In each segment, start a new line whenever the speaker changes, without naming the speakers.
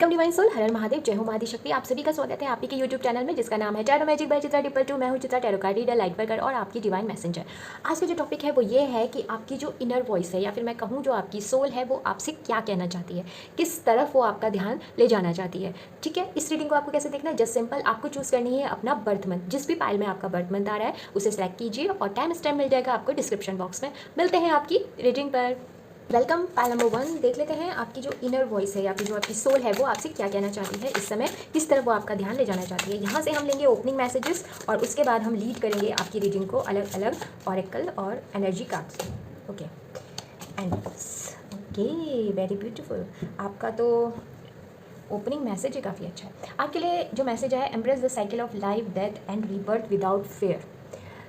Welcome divine soul, हर हर महादेव, जय हो महादी शक्ति। आप सभी का स्वागत है आप ही के यूट्यूब चैनल में जिसका नाम है टैरो मैजिक बाय चित्रा 222। मैं हूं Chitra, tarot card reader, light worker और आपकी डिवाइन मैसेंजर। आज का जो टॉपिक है वो ये है कि आपकी जो इनर वॉइस है या फिर मैं कहूँ जो आपकी सोल है वो आपसे क्या कहना चाहती है, किस तरफ वो आपका ध्यान ले जाना चाहती है। ठीक है, इस रीडिंग को आपको कैसे देखना है, जस्ट सिंपल आपको चूज़ करनी है अपना बर्थ मंथ। जिस भी पाइल में आपका बर्थ मंथ आ रहा है उसे सेलेक्ट कीजिए और टाइम स्टैम्प मिल जाएगा आपको डिस्क्रिप्शन बॉक्स में। मिलते हैं आपकी रीडिंग पर। Welcome pile number 1। देख लेते हैं आपकी जो इनर वॉइस है या फिर जो आपकी सोल है वो आपसे क्या कहना चाहती है, इस समय किस तरफ वो आपका ध्यान ले जाना चाहती है। यहाँ से हम लेंगे ओपनिंग मैसेजेस और उसके बाद हम लीड करेंगे आपकी रीडिंग को अलग अलग ऑरेकल और energy cards. Okay and okay, very beautiful. आपका तो ओपनिंग मैसेज ही काफ़ी अच्छा है। आपके लिए जो मैसेज है, embrace the cycle of life, death and rebirth without fair.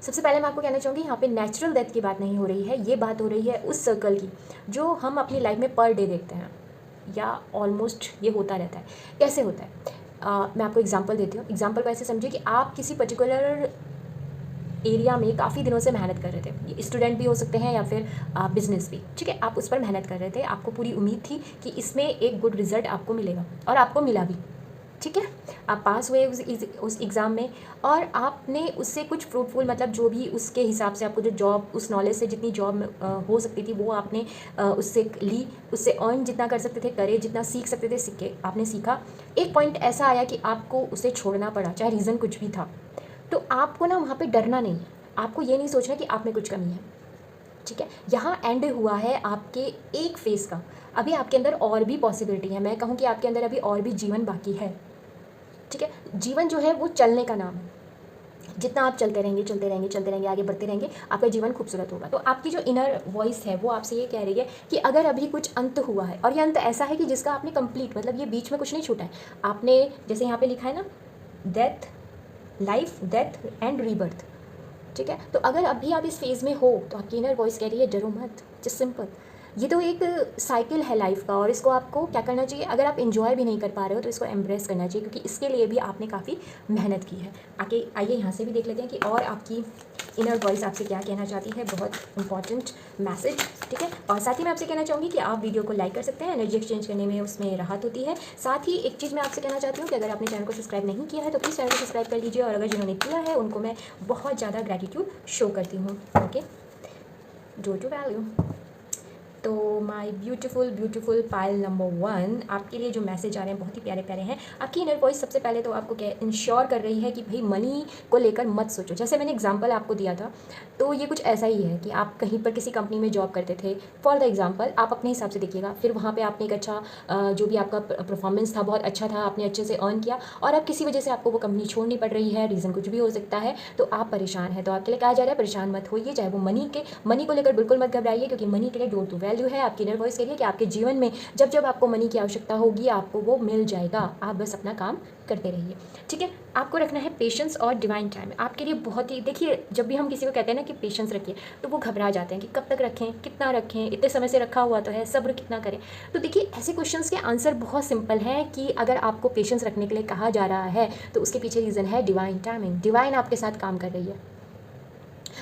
सबसे पहले मैं आपको कहना चाहूँगी यहाँ पे नेचुरल डेथ की बात नहीं हो रही है, ये बात हो रही है उस सर्कल की जो हम अपनी लाइफ में पर डे देखते हैं या ऑलमोस्ट ये होता रहता है। कैसे होता है, मैं आपको एग्जांपल देती हूँ। एग्जांपल को ऐसे समझिए कि आप किसी पर्टिकुलर एरिया में काफ़ी दिनों से मेहनत कर रहे थे। ये स्टूडेंट भी हो सकते हैं या फिर बिजनेस भी। ठीक है, आप उस पर मेहनत कर रहे थे, आपको पूरी उम्मीद थी कि इसमें एक गुड रिजल्ट आपको मिलेगा और आपको मिला भी। ठीक है, आप पास हुए उस एग्ज़ाम में और आपने उससे कुछ फ्रूटफुल, मतलब जो भी उसके हिसाब से आपको जो जॉब, उस नॉलेज से जितनी जॉब हो सकती थी वो आपने उससे ली, उससे अर्न जितना कर सकते थे करे, जितना सीख सकते थे सीखे, आपने सीखा। एक पॉइंट ऐसा आया कि आपको उसे छोड़ना पड़ा, चाहे रीज़न कुछ भी था। तो आपको ना वहाँ पे डरना नहीं है, आपको ये नहीं सोचना कि आप में कुछ कमी है। ठीक है, यहाँ एंड हुआ है आपके एक फेज़ का। अभी आपके अंदर और भी पॉसिबिलिटी है, मैं कहूँ कि आपके अंदर अभी और भी जीवन बाकी है। ठीक है, जीवन जो है वो चलने का नाम है। जितना आप चलते रहेंगे चलते रहेंगे चलते रहेंगे, आगे बढ़ते रहेंगे, आपका जीवन खूबसूरत होगा। तो आपकी जो इनर वॉइस है वो आपसे ये कह रही है कि अगर अभी कुछ अंत हुआ है, और ये अंत ऐसा है कि जिसका आपने कंप्लीट, मतलब ये बीच में कुछ नहीं छूटा है। आपने जैसे यहाँ पे लिखा है ना, death, life, death and rebirth. ठीक है, तो अगर अभी आप इस फेज़ में हो तो आपकी इनर वॉइस कह रही है डरो मत, जस्ट सिंपल। ये तो एक साइकिल है लाइफ का और इसको आपको क्या करना चाहिए, अगर आप इन्जॉय भी नहीं कर पा रहे हो तो इसको एम्ब्रेस करना चाहिए, क्योंकि इसके लिए भी आपने काफ़ी मेहनत की है। आगे आइए यहाँ से भी देख लेते हैं कि और आपकी इनर वॉइस आपसे क्या कहना चाहती है। बहुत इंपॉर्टेंट मैसेज। ठीक है, और साथ ही मैं आपसे कहना चाहूँगी कि आप वीडियो को लाइक कर सकते हैं, एनर्जी एक्सचेंज करने में उसमें राहत होती है। साथ ही एक चीज़ मैं आपसे कहना चाहती हूँ कि अगर आपने चैनल को सब्सक्राइब नहीं किया है तो प्लीज़ चैनल को सब्सक्राइब कर लीजिए, और अगर जिन्होंने किया है उनको मैं बहुत ज़्यादा ग्रैटिट्यूड शो करती हूँ। Okay, do to value. तो माय ब्यूटीफुल पाइल नंबर 1, आपके लिए जो मैसेज आ रहे हैं बहुत ही प्यारे प्यारे हैं। आपकी इनर वॉइस सबसे पहले तो आपको क्या इंश्योर कर रही है कि भाई मनी को लेकर मत सोचो। जैसे मैंने एग्जांपल आपको दिया था, तो ये कुछ ऐसा ही है कि आप कहीं पर किसी कंपनी में जॉब करते थे। फॉर द एग्जांपल आप अपने हिसाब से देखिएगा, फिर वहाँ पे आपने एक अच्छा जो भी आपका परफॉर्मेंस था बहुत अच्छा था, आपने अच्छे से अर्न किया, और अब किसी वजह से आपको वो कंपनी छोड़नी पड़ रही है, रीज़न कुछ भी हो सकता है, तो आप परेशान हैं। तो आपके लिए कहा जा रहा है परेशान मत होइए, चाहे वो मनी को लेकर बिल्कुल मत घबराइए, क्योंकि मनी के लिए डोर टू वैल्यू है। आपकी इनर वॉइस के लिए कि आपके जीवन में जब जब आपको मनी की आवश्यकता होगी आपको वो मिल जाएगा, आप बस अपना काम करते रहिए। ठीक है, आपको रखना है पेशेंस और डिवाइन टाइम। आपके लिए बहुत ही, देखिए जब भी हम किसी को कहते हैं ना कि पेशेंस रखिए, तो वो घबरा जाते हैं कि कब तक रखें, कितना रखें, इतने समय से रखा हुआ तो है, सब्र कितना करें। तो देखिए ऐसे क्वेश्चंस के आंसर बहुत सिंपल है कि अगर आपको पेशेंस रखने के लिए कहा जा रहा है तो उसके पीछे रीज़न है डिवाइन टाइमिंग। डिवाइन आपके साथ काम कर रही है,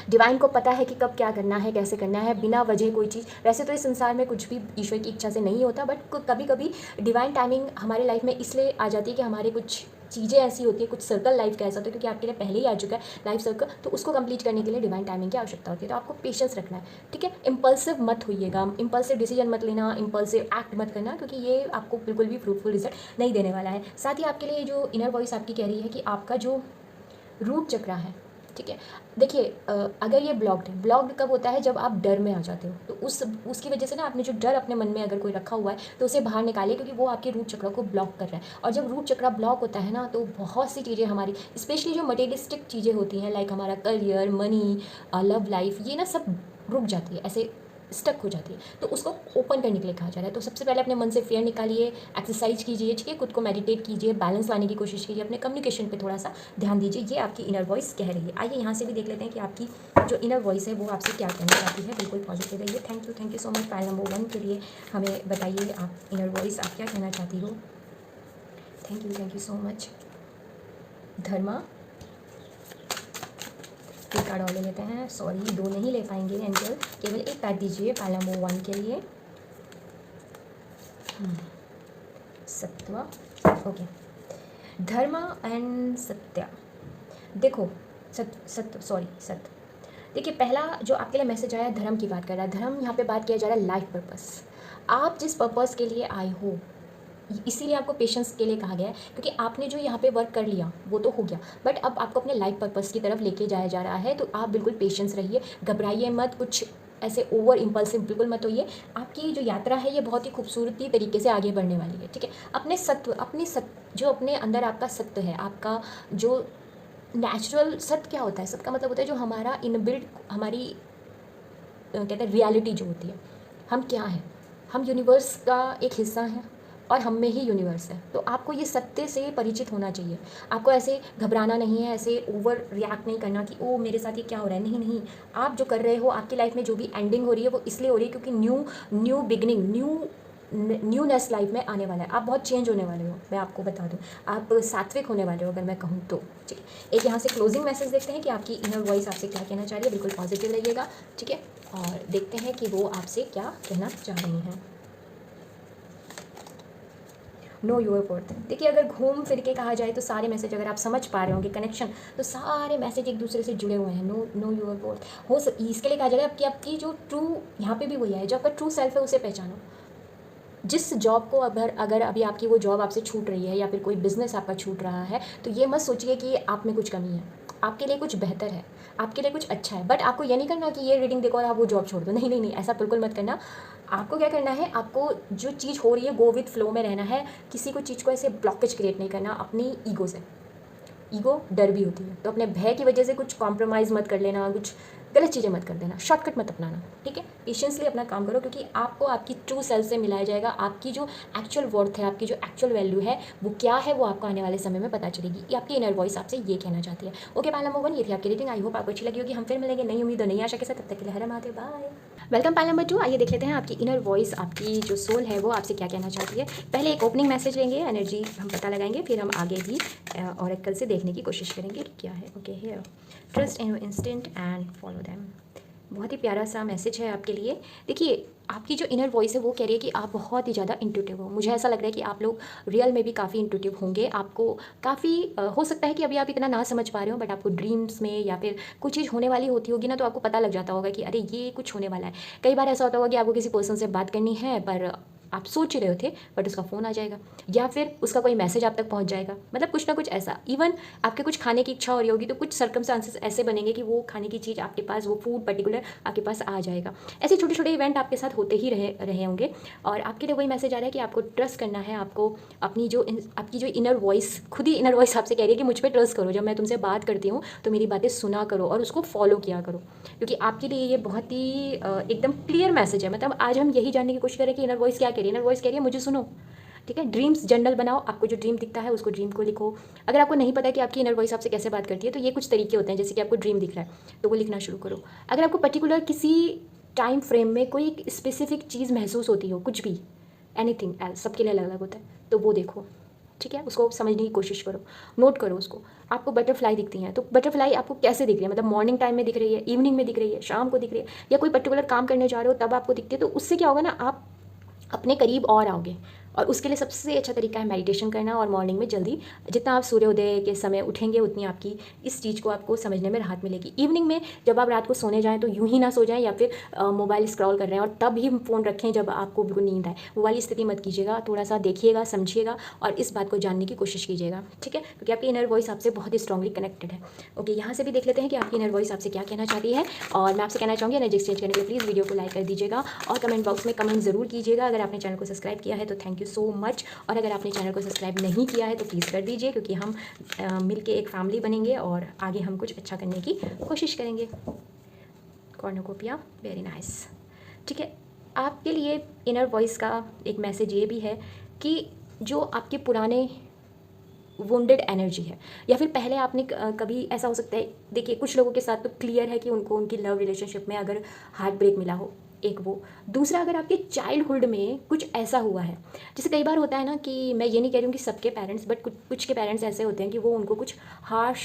डिवाइन को पता है कि कब क्या करना है, कैसे करना है, बिना वजह कोई चीज़। वैसे तो इस संसार में कुछ भी ईश्वर की इच्छा से नहीं होता, बट कभी कभी डिवाइन टाइमिंग हमारे लाइफ में इसलिए आ जाती है कि हमारे कुछ चीज़ें ऐसी होती है, कुछ सर्कल लाइफ का ऐसा होता है, क्योंकि आपके लिए पहले ही आ चुका है लाइफ सर्कल, तो उसको कंप्लीट करने के लिए डिवाइन टाइमिंग की आवश्यकता होती है। तो आपको पेशेंस रखना है। ठीक है, इम्पल्सिव मत होइएगा, इम्पल्सिव डिसीजन मत लेना, इम्पल्सिव एक्ट मत करना, क्योंकि ये आपको बिल्कुल भी फ्रूटफुल रिजल्ट नहीं देने वाला है। साथ ही आपके लिए जो इनर वॉइस आपकी कह रही है कि आपका जो रूट चक्रा है, ठीक है, देखिए अगर ये ब्लॉक्ड कब होता है, जब आप डर में आ जाते हो, तो उसकी वजह से ना आपने जो डर अपने मन में अगर कोई रखा हुआ है तो उसे बाहर निकालिए, क्योंकि वो आपके रूट चक्र को ब्लॉक कर रहा है। और जब रूट चक्र ब्लॉक होता है ना तो बहुत सी चीज़ें हमारी, स्पेशली जो मटेरियलिस्टिक चीज़ें होती हैं, लाइक हमारा करियर, मनी, लव लाइफ, ये ना सब रुक जाती है, ऐसे स्टक हो जाती है। तो उसको ओपन करने के लिए कहा जा रहा है। तो सबसे पहले अपने मन से फेयर निकालिए, एक्सरसाइज कीजिए, ठीक है, खुद को मेडिटेट कीजिए, बैलेंस लाने की कोशिश कीजिए, अपने कम्युनिकेशन पे थोड़ा सा ध्यान दीजिए। ये आपकी इनर वॉइस कह रही है। आइए यहाँ से भी देख लेते हैं कि आपकी जो इनर वॉइस है वो आपसे क्या कहना चाहती है। बिल्कुल पॉजिटिव रहिए। Thank you so much file number 1 के लिए। हमें बताइए आप इनर वॉइस आप क्या कहना चाहती हो। Thank you so much. Dharma, एक कार्ड और ले लेते हैं। सॉरी, 2 नहीं ले पाएंगे एंजल, केवल एक कार्ड दीजिए फाइल नंबर 1 के लिए। सत्व, ओके। धर्म एंड सत्य, देखो सत्य। देखिए, पहला जो आपके लिए मैसेज आया धर्म की बात कर रहा है। धर्म यहाँ पे बात किया जा रहा है लाइफ पर्पस। आप जिस पर्पस के लिए आए हो, इसीलिए आपको पेशेंस के लिए कहा गया है, क्योंकि आपने जो यहाँ पे वर्क कर लिया वो तो हो गया, बट अब आपको अपने लाइफ पर्पस की तरफ लेके जाया जा रहा है। तो आप बिल्कुल पेशेंस रहिए, घबराइए मत, कुछ ऐसे ओवर इम्पल्सिव बिल्कुल मत होइए। आपकी जो यात्रा है ये बहुत ही खूबसूरती तरीके से आगे बढ़ने वाली है, ठीक है। अपने सत्व, जो अपने अंदर आपका सत्य है, आपका जो नेचुरल सत्य क्या होता है, सत्य का मतलब होता है जो हमारा इनबिल्ट, हमारी कहते हैं रियलिटी जो होती है, हम क्या हैं, हम यूनिवर्स का एक हिस्सा हैं और हम में ही यूनिवर्स है। तो आपको ये सत्य से परिचित होना चाहिए। आपको ऐसे घबराना नहीं है, ऐसे ओवर रिएक्ट नहीं करना कि ओ मेरे साथ ये क्या हो रहा है। नहीं नहीं, आप जो कर रहे हो, आपकी लाइफ में जो भी एंडिंग हो रही है वो इसलिए हो रही है क्योंकि न्यू बिगनिंग, न्यूनेस लाइफ में आने वाला है। आप बहुत चेंज होने वाले हो, मैं आपको बता दूं। आप सात्विक होने वाले हो अगर मैं कहूँ तो, ठीक है। एक यहाँ से क्लोजिंग मैसेज देखते हैं कि आपकी इनर वॉइस आपसे क्या कहना चाह रही है। बिल्कुल पॉजिटिव रहिएगा, ठीक है। और देखते हैं कि वो आपसे क्या कहना चाह रही हैं। नो योर वर्थ, देखिए अगर घूम फिर के कहा जाए तो सारे मैसेज अगर आप समझ पा रहे होंगे कनेक्शन, तो सारे मैसेज एक दूसरे से जुड़े हुए हैं। नो योर वर्थ हो इसके लिए कहा जा रहा है आपकी आपकी जो ट्रू, यहाँ पे भी वही है, जो आपका ट्रू सेल्फ है उसे पहचानो। जिस जॉब को अगर अभी आपकी वो जॉब आपसे छूट रही है या फिर कोई बिजनेस आपका छूट रहा है, तो ये मत सोचिए कि आप में कुछ कमी है। आपके लिए कुछ बेहतर है, आपके लिए कुछ अच्छा है, बट आपको ये नहीं करना कि ये रीडिंग देखो और आप वो जॉब छोड़ दो। नहीं नहीं नहीं, ऐसा बिल्कुल मत करना। आपको क्या करना है, आपको जो चीज़ हो रही है गो विथ फ्लो में रहना है। किसी को चीज़ को ऐसे ब्लॉकेज क्रिएट नहीं करना अपनी ईगो से। ईगो डर भी होती है, तो अपने भय की वजह से कुछ कॉम्प्रोमाइज़ मत कर लेना, कुछ गलत चीज़ें मत कर देना, शॉर्टकट मत अपनाना, ठीक है। पेशेंसली अपना काम करो, क्योंकि आपको आपकी ट्रू सेल्फ से मिलाया जाएगा। आपकी जो एक्चुअल वर्थ है, आपकी जो एक्चुअल वैल्यू है वो क्या है, वो आपको आने वाले समय में पता चलेगी। ये आपकी इनर वॉइस आपसे ये कहना चाहती है। ओके, पाल नंबर 1 ये थी आपकी रीडिंग। आई होप आपको अच्छी लगी होगी। हम फिर मिलेंगे नई उम्मीद और नई आशा के साथ, तब तक के लिए हर महादेव, बाय। वेलकम पाल नंबर 2, आइए देख लेते हैं आपकी इनर वॉइस, आपकी जो सोल है वो आपसे क्या कहना चाहती है। पहले एक ओपनिंग मैसेज लेंगे, एनर्जी हम पता लगाएंगे, फिर हम आगे भी ऑरेकल से देखने की कोशिश करेंगे क्या है। Okay, here trust in your instinct and follow them. बहुत ही प्यारा सा मैसेज है आपके लिए। देखिए, आपकी जो इनर वॉइस है वो कह रही है कि आप बहुत ही ज़्यादा इंट्यूटिव हो। मुझे ऐसा लग रहा है कि आप लोग रियल में भी काफ़ी इंट्यूटिव होंगे। आपको काफ़ी हो सकता है कि अभी आप इतना ना समझ पा रहे हो, बट आपको ड्रीम्स में या फिर कुछ चीज़ होने वाली होती होगी ना, तो आपको पता लग जाता होगा कि अरे ये कुछ होने वाला है। कई बार ऐसा होता होगा कि आपको किसी पर्सन से बात करनी है, पर आप सोच रहे थे बट उसका फ़ोन आ जाएगा या फिर उसका कोई मैसेज आप तक पहुंच जाएगा, मतलब कुछ ना कुछ ऐसा। इवन आपके कुछ खाने की इच्छा हो रही होगी तो कुछ सर्कमस्टांसेस ऐसे बनेंगे कि वो खाने की चीज़ आपके पास, वो फूड पर्टिकुलर आपके पास आ जाएगा। ऐसे छोटे छोटे इवेंट आपके साथ होते ही रहे होंगे। और आपके लिए वही मैसेज आ रहा है कि आपको ट्रस्ट करना है। आपको अपनी आपकी जो इनर वॉइस, खुद ही इनर वॉइस आपसे कह रही है कि मुझ पर ट्रस्ट करो। जब मैं तुमसे बात करती हूँ तो मेरी बातें सुना करो और उसको फॉलो किया करो, क्योंकि आपके लिए ये बहुत ही एकदम क्लियर मैसेज है। मतलब आज हम यही जानने की कोशिश करें कि इनर वॉइस क्या कह रही है। इनर वॉइस कह रही है मुझे सुनो, ठीक है। ड्रीम्स जर्नल बनाओ, आपको जो ड्रीम दिखता है उसको ड्रीम को लिखो। अगर आपको नहीं पता कि आपकी इनर वॉइस आपसे कैसे बात करती है, तो ये कुछ तरीके होते हैं। जैसे कि आपको ड्रीम दिख रहा है तो वो लिखना शुरू करो। अगर आपको पर्टिकुलर किसी टाइम फ्रेम में कोई स्पेसिफिक चीज़ महसूस होती हो, कुछ भी, एनीथिंग एल्स, सबके लिए अलग अलग होता है, तो वो देखो, ठीक है। उसको समझने की कोशिश करो, नोट करो उसको। आपको बटरफ्लाई दिखती हैं तो बटरफ्लाई आपको कैसे दिख रही है, मतलब मॉर्निंग टाइम में दिख रही है, इवनिंग में दिख रही है, शाम को दिख रही है, या कोई पर्टिकुलर काम करने जा रहे हो तब आपको दिखती है। तो उससे क्या होगा ना, आप अपने करीब और आओगे। और उसके लिए सबसे अच्छा तरीका है मेडिटेशन करना। और मॉर्निंग में जल्दी, जितना आप सूर्योदय के समय उठेंगे उतनी आपकी इस चीज़ को आपको समझने में राहत मिलेगी। इवनिंग में जब आप रात को सोने जाएं तो यूं ही ना सो जाएं या फिर मोबाइल स्क्रॉल कर रहे हैं और तब ही फ़ोन रखें जब आपको बिल्कुल नींद आए, वो वाली स्थिति मत कीजिएगा। थोड़ा सा देखिएगा, समझिएगा और इस बात को जानने की कोशिश कीजिएगा, ठीक है, क्योंकि आपकी इनर वॉइस आपसे बहुत ही स्ट्रांगली कनेक्टेड है। ओके, यहाँ से भी देख लेते हैं कि आपकी इनर वॉइस आपसे क्या कहना चाहती है। और मैं आपसे कहना चाहूँगी एनर्जी एक्सचेंज करने के लिए प्लीज़ वीडियो को लाइक कर दीजिएगा और कमेंट बॉक्स में कमेंट ज़रूर कीजिएगा। अगर आपने चैनल को सब्सक्राइब किया है तो थैंक यू सो मच, और अगर आपने चैनल को सब्सक्राइब नहीं किया है तो प्लीज़ कर दीजिए, क्योंकि हम मिलके एक फैमिली बनेंगे और आगे हम कुछ अच्छा करने की कोशिश करेंगे। कॉर्नोकोपिया, वेरी नाइस, ठीक है। आपके लिए इनर वॉइस का एक मैसेज ये भी है कि जो आपके पुराने वुंडेड एनर्जी है, या फिर पहले आपने कभी ऐसा हो सकता है, देखिए कुछ लोगों के साथ तो क्लियर है कि उनको उनकी लव रिलेशनशिप में अगर हार्ट ब्रेक मिला हो, एक वो। दूसरा, अगर आपके चाइल्डहुड में कुछ ऐसा हुआ है, जैसे कई बार होता है ना कि मैं ये नहीं कह रही हूँ कि सबके पेरेंट्स, बट कुछ के पेरेंट्स ऐसे होते हैं कि वो उनको कुछ हार्श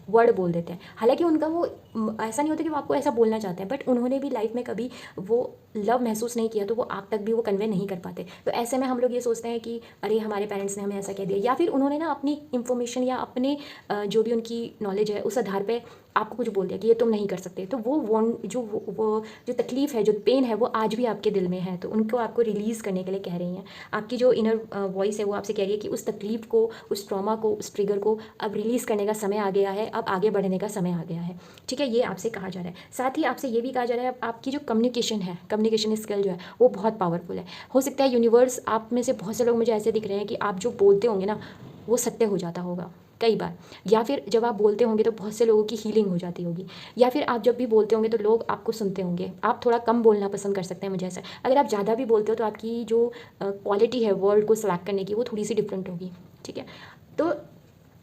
वर्ड बोल देते हैं। हालांकि उनका वो ऐसा नहीं होता कि वो आपको ऐसा बोलना चाहते हैं, बट उन्होंने भी लाइफ में कभी वो लव महसूस नहीं किया, तो वो आप तक भी वो कन्वे नहीं कर पाते। तो ऐसे में हम लोग ये सोचते हैं कि अरे हमारे पेरेंट्स ने हमें ऐसा कह दिया, या फिर उन्होंने ना अपनी इन्फॉर्मेशन या अपने जो भी उनकी नॉलेज है उस आधार पे आपको कुछ बोल दिया कि ये तुम नहीं कर सकते। तो वो जो तकलीफ़ है, जो पेन है, वो आज भी आपके दिल में है, तो उनको आपको रिलीज़ करने के लिए कह रही हैं। आपकी जो इनर वॉइस है वो आपसे कह रही है कि उस तकलीफ़ को, उस ट्रॉमा को, उस ट्रिगर को अब रिलीज़ करने का समय आ गया है, अब आगे बढ़ने का समय आ गया है। ठीक है, ये आपसे कहा जा रहा है। साथ ही आपसे ये भी कहा जा रहा है आपकी जो कम्युनिकेशन है, कम्युनिकेशन स्किल जो है वो बहुत पावरफुल है। हो सकता है यूनिवर्स, आप में से बहुत से लोग मुझे ऐसे दिख रहे हैं कि आप जो बोलते होंगे ना वो सत्य हो जाता होगा कई बार, या फिर जब आप बोलते होंगे तो बहुत से लोगों की हीलिंग हो जाती होगी, या फिर आप जब भी बोलते होंगे तो लोग आपको सुनते होंगे। आप थोड़ा कम बोलना पसंद कर सकते हैं मुझे ऐसा। अगर आप ज़्यादा भी बोलते हो तो आपकी जो क्वालिटी है वर्ड को सेलेक्ट करने की वो थोड़ी सी डिफरेंट होगी। ठीक है, तो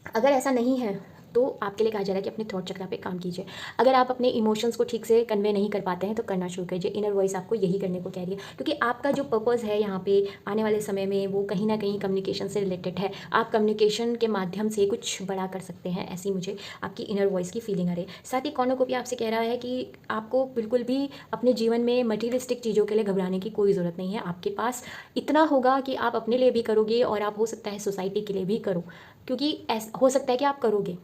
अगर ऐसा नहीं है तो आपके लिए कहा जा रहा है कि अपने थॉट चक्र पे काम कीजिए। अगर आप अपने इमोशंस को ठीक से कन्वे नहीं कर पाते हैं तो करना शुरू कीजिए। इनर वॉइस आपको यही करने को कह रही है, क्योंकि आपका जो पर्पज़ है यहाँ पे आने वाले समय में वो कहीं ना कहीं कम्युनिकेशन से रिलेटेड है। आप कम्युनिकेशन के माध्यम से कुछ बड़ा कर सकते हैं, ऐसी मुझे आपकी इनर वॉइस की फीलिंग आ रही है। साथ ही कॉर्नोकोपी आपसे कह रहा है कि आपको बिल्कुल भी अपने जीवन में मटीरियलिस्टिक चीज़ों के लिए घबराने की कोई ज़रूरत नहीं है। आपके पास इतना होगा कि आप अपने लिए भी करोगे और आप हो सकता है सोसाइटी के लिए भी करो, क्योंकि ऐसा हो सकता है कि आप करोगे,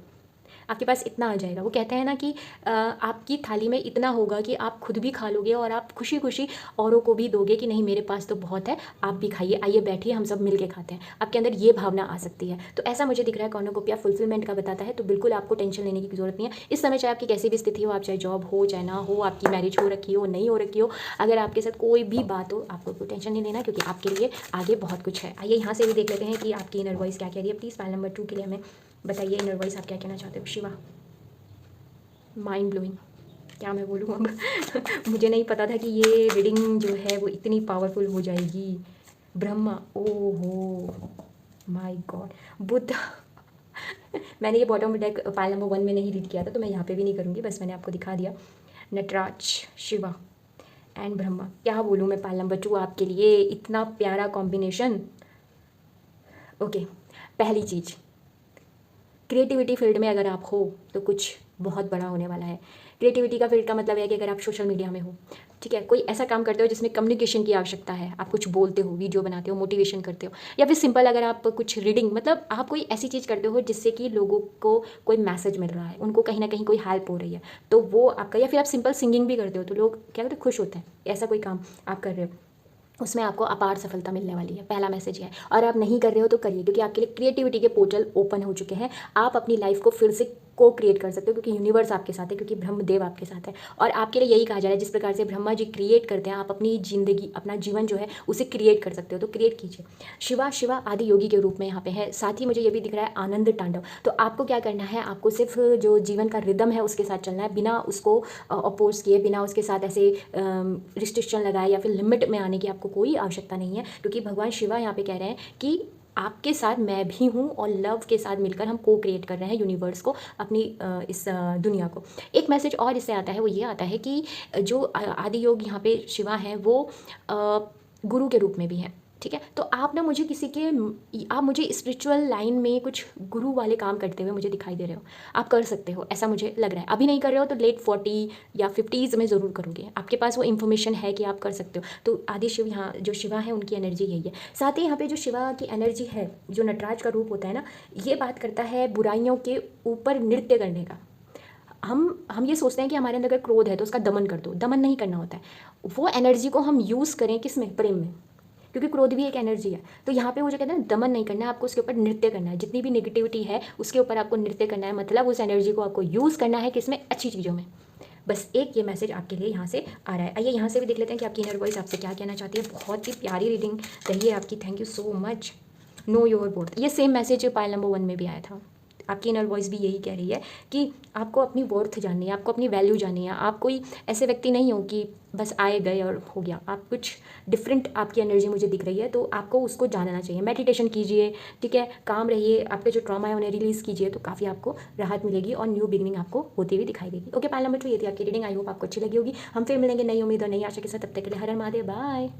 आपके पास इतना आ जाएगा। वो कहते हैं ना कि आपकी थाली में इतना होगा कि आप खुद भी खा लोगे और आप खुशी खुशी औरों को भी दोगे कि नहीं मेरे पास तो बहुत है, आप भी खाइए, आइए बैठिए हम सब मिलके खाते हैं। आपके अंदर ये भावना आ सकती है। तो ऐसा मुझे दिख रहा है कॉर्नोकोपिया फुलफिलमेंट का बताता है। तो बिल्कुल आपको टेंशन लेने की जरूरत नहीं है इस समय, चाहे आपकी कैसी भी स्थिति हो, आप चाहे जॉब हो चाहे ना हो, आपकी मैरिज हो रखी हो नहीं हो रखी हो, अगर आपके साथ कोई भी बात हो आपको कोई टेंशन नहीं लेना, क्योंकि आपके लिए आगे बहुत कुछ है। आइए यहाँ से भी देख लेते हैं कि आपकी इनर वॉइस क्या कह रही है। प्लीज़ फाइल नंबर 2 के लिए हमें बताइए इनर वॉइस आप क्या कहना चाहते हो। शिवा, माइंड ब्लोइंग, क्या मैं बोलूँ अब मुझे नहीं पता था कि ये रीडिंग जो है वो इतनी पावरफुल हो जाएगी। ब्रह्मा, ओहो माय गॉड, बुद्ध मैंने ये बॉटम डेक फाइल नंबर 1 में नहीं रीड किया था, तो मैं यहाँ पे भी नहीं करूँगी, बस मैंने आपको दिखा दिया। नटराज, शिवा एंड ब्रह्मा, क्या बोलूँ मैं। फाइल नंबर 2 आपके लिए इतना प्यारा कॉम्बिनेशन। ओके, पहली चीज़, क्रिएटिविटी फील्ड में अगर आप हो तो कुछ बहुत बड़ा होने वाला है। क्रिएटिविटी का फील्ड का मतलब है कि अगर आप सोशल मीडिया में हो, ठीक है, कोई ऐसा काम करते हो जिसमें कम्युनिकेशन की आवश्यकता है, आप कुछ बोलते हो, वीडियो बनाते हो, मोटिवेशन करते हो, या फिर सिंपल अगर आप कुछ रीडिंग, मतलब आप कोई ऐसी चीज़ करते हो जिससे कि लोगों को कोई मैसेज मिल रहा है, उनको कहीं ना कहीं कोई हेल्प हो रही है, तो वो आपका। या फिर आप सिंपल सिंगिंग भी करते हो तो लोग क्या करते हैं, खुश होते हैं। ऐसा कोई काम आप कर रहे हो उसमें आपको अपार सफलता मिलने वाली है, पहला मैसेज है। और आप नहीं कर रहे हो तो करिए, क्योंकि आपके लिए क्रिएटिविटी के पोर्टल ओपन हो चुके हैं। आप अपनी लाइफ को फिर से को क्रिएट कर सकते हो, क्योंकि यूनिवर्स आपके साथ है, क्योंकि ब्रह्मदेव आपके साथ है। और आपके लिए यही कहा जा रहा है जिस प्रकार से ब्रह्मा जी क्रिएट करते हैं, आप अपनी जिंदगी, अपना जीवन जो है उसे क्रिएट कर सकते हो, तो क्रिएट कीजिए। शिवा, शिवा आदि योगी के रूप में यहाँ पे है। साथ ही मुझे ये भी दिख रहा है आनंद तांडव। तो आपको क्या करना है, आपको सिर्फ जो जीवन का रिदम है उसके साथ चलना है, बिना उसको अपोज किए, बिना उसके साथ ऐसे रिस्ट्रिक्शन लगाए या फिर लिमिट में आने की आपको कोई आवश्यकता नहीं है, क्योंकि भगवान शिवा यहाँ पे कह रहे हैं कि आपके साथ मैं भी हूँ और लव के साथ मिलकर हम को क्रिएट कर रहे हैं यूनिवर्स को, अपनी इस दुनिया को। एक मैसेज और इससे आता है, वो ये आता है कि जो आदि योग यहाँ पे शिवा हैं वो गुरु के रूप में भी हैं। ठीक है, तो आप ना मुझे आप मुझे स्पिरिचुअल लाइन में कुछ गुरु वाले काम करते हुए मुझे दिखाई दे रहे हो। आप कर सकते हो, ऐसा मुझे लग रहा है। अभी नहीं कर रहे हो तो लेट 40 या 50s में ज़रूर करोगे, आपके पास वो इन्फॉर्मेशन है कि आप कर सकते हो। तो आदि शिव, यहाँ जो शिवा है उनकी एनर्जी यही है। साथ ही यहाँ पे जो शिवा की एनर्जी है, जो नटराज का रूप होता है ना, ये बात करता है बुराइयों के ऊपर नृत्य करने का। हम ये सोचते हैं कि हमारे अंदर अगर क्रोध है तो उसका दमन कर दो, दमन नहीं करना होता है। वो एनर्जी को हम यूज़ करें किस में, प्रेम में, क्योंकि क्रोध भी एक एनर्जी है। तो यहाँ पे वो जो कहते हैं दमन नहीं करना है, आपको उसके ऊपर नृत्य करना है। जितनी भी नेगेटिविटी है उसके ऊपर आपको नृत्य करना है, मतलब उस एनर्जी को आपको यूज़ करना है किसमें, अच्छी चीज़ों में। बस एक ये मैसेज आपके लिए यहाँ से आ रहा है। आइए यहाँ से भी देख लेते हैं कि आपकी इनर वॉइस आपसे क्या कहना चाहती है। बहुत ही प्यारी रीडिंग रही है आपकी, thank you so much. Know your worth, ये सेम मैसेज पाइल नंबर 1 में भी आया था। आपकी इनर वॉइस भी यही कह रही है कि आपको अपनी वर्थ जाननी है, आपको अपनी वैल्यू जाननी है। आप कोई ऐसे व्यक्ति नहीं हो कि बस आए गए और हो गया, आप कुछ डिफरेंट, आपकी एनर्जी मुझे दिख रही है, तो आपको उसको जानना चाहिए। मेडिटेशन कीजिए, ठीक है, काम रहिए, आपके जो ट्रॉमा है उन्हें रिलीज़ कीजिए, तो काफ़ी आपको राहत मिलेगी और न्यू बिगनिंग आपको होती हुई दिखाई देगी। ओके, पाइल नंबर 2 ये थी आपकी रीडिंग। आई होप आपको अच्छी लगी होगी। हम फिर मिलेंगे नई उम्मीद और नई आशा के साथ, तब तक के लिए हर हर महादेव, बाय।